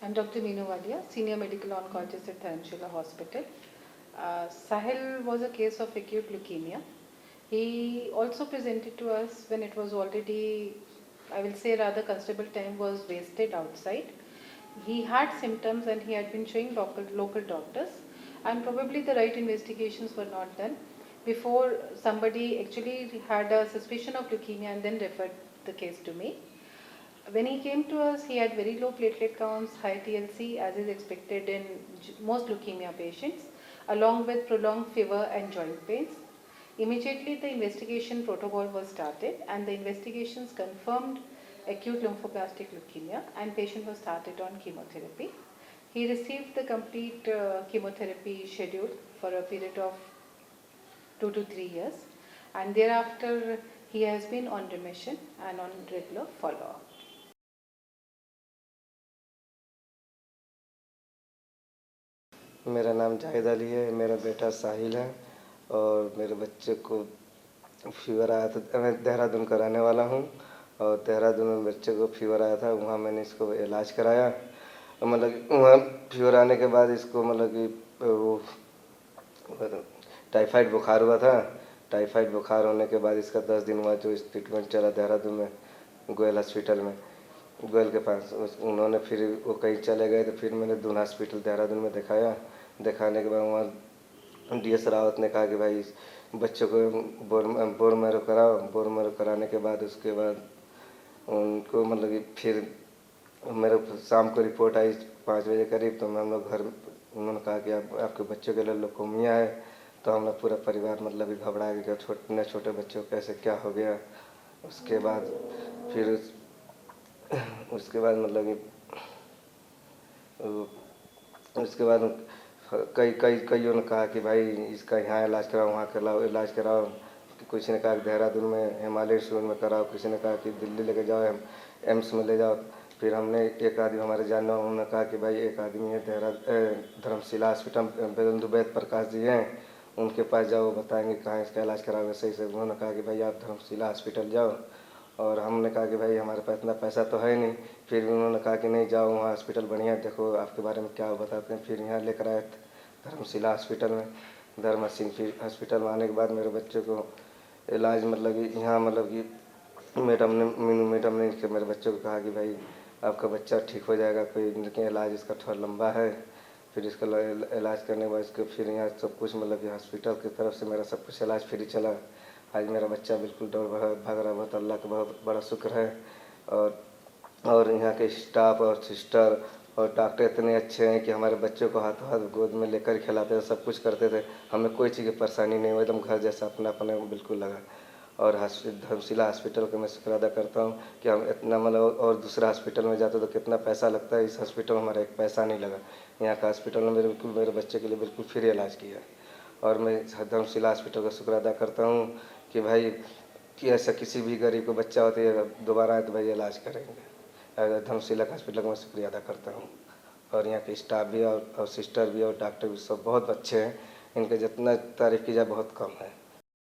I'm Dr. Meenu Walia, Senior Medical Oncologist at Dharamshila Hospital. Sahil was a case of acute leukemia. He also presented to us when it was already, I will say rather considerable time was wasted outside. He had symptoms and he had been showing local doctors, and probably the right investigations were not done before somebody actually had a suspicion of leukemia and then referred the case to me. When he came to us, he had very low platelet counts, high TLC, as is expected in most leukemia patients, along with prolonged fever and joint pains. Immediately, the investigation protocol was started, and the investigations confirmed acute lymphoblastic leukemia, and patient was started on chemotherapy. He received the complete chemotherapy schedule for a period of 2 to 3 years, and thereafter he has been on remission and on regular follow-up. मेरा नाम जाहिद अली है। मेरा बेटा साहिल है और मेरे बच्चे को फीवर आया था। मैं देहरादून का रहने वाला हूँ और देहरादून में बच्चे को फीवर आया था। वहाँ मैंने इसको इलाज कराया। मतलब वहाँ फीवर आने के बाद इसको मतलब कि वो टाइफाइड बुखार हुआ था। टाइफाइड बुखार होने के बाद इसका 10 दिन हुआ जो इस ट्रीटमेंट चला देहरादून में गोयल हॉस्पिटल में, गोयल के पास। उन्होंने फिर वो कहीं चले गए तो फिर मैंने दून हॉस्पिटल देहरादून में दिखाया। दिखाने के बाद वहाँ DS रावत ने कहा कि भाई बच्चों को बोन मैरो कराओ। बोन मैरो कराने के बाद उसके बाद उनको मतलब कि फिर मेरे शाम को रिपोर्ट आई 5 बजे करीब। तो हम लोग घर, उन्होंने कहा कि आपके बच्चों के लिए लुकेमिया है। तो हम लोग पूरा परिवार मतलब कि घबरा गया, छोटे बच्चों को कैसे क्या हो गया। उसके बाद फिर मतलब कि उसके बाद कईयों ने कहा कि भाई इसका यहाँ इलाज कराओ, वहाँ कराओ, इलाज कराओ। किसी ने कहा कि देहरादून में हिमालय इंस्टीट्यूट में कराओ, किसी ने कहा कि दिल्ली लेके जाओ, एम्स में ले जाओ। फिर हमने एक आदमी हमारे जानने वाले, उन्होंने कहा कि भाई एक आदमी है धर्मशिला हॉस्पिटल, वेदेंदु वेद प्रकाश जी हैं, उनके पास जाओ, बताएंगे कहाँ इसका इलाज कराओगे सही से। उन्होंने कहा कि भाई आप धर्मशिला हॉस्पिटल जाओ। और हमने कहा कि भाई हमारे पास इतना पैसा तो है नहीं। फिर भी उन्होंने कहा कि नहीं जाओ, वहाँ हॉस्पिटल बढ़िया, देखो आपके बारे में क्या बताते हैं। फिर यहाँ लेकर आए धर्मशिला हॉस्पिटल में। धर्म सिंह हॉस्पिटल में आने के बाद मेरे बच्चे को इलाज मतलब कि यहाँ मतलब कि मीनू मैडम ने मेरे बच्चे को कहा कि भाई आपका बच्चा ठीक हो जाएगा, कोई लेकिन इलाज इसका थोड़ा लंबा है। फिर इसका इलाज करने के बाद इसको फिर यहाँ सब कुछ मतलब कि हॉस्पिटल की तरफ से मेरा सब कुछ इलाज फ्री चला। आज मेरा बच्चा बिल्कुल दौड़ भाग रहा, बहुत अल्लाह का बहुत बड़ा शुक्र है। और यहाँ के स्टाफ और सिस्टर और डॉक्टर इतने अच्छे हैं कि हमारे बच्चों को हाथों हाथ गोद में लेकर खिलाते थे, सब कुछ करते थे। हमें कोई चीज़ की परेशानी नहीं हुई, एकदम घर जैसा अपना अपने बिल्कुल लगा। और धर्मशिला हॉस्पिटल का मैं शुक्र अदा करता हूँ कि हम इतना मतलब, और दूसरा हॉस्पिटल में जाते तो कितना पैसा लगता है, इस हॉस्पिटल में हमारा एक पैसा नहीं लगा। यहाँ का हॉस्पिटल में मेरे बच्चे के लिए बिल्कुल फ्री इलाज किया। और मैं धर्मशिला हॉस्पिटल का शुक्र अदा करता हूँ कि भाई कि ऐसा किसी भी गरीब को बच्चा होता है दोबारा आए तो भाई इलाज करेंगे। धर्मशिला हॉस्पिटल का मैं शुक्रिया अदा करता हूँ। और यहाँ के स्टाफ भी और सिस्टर भी और डॉक्टर भी सब बहुत अच्छे हैं। इनके जितना तारीफ़ की जाए बहुत कम है।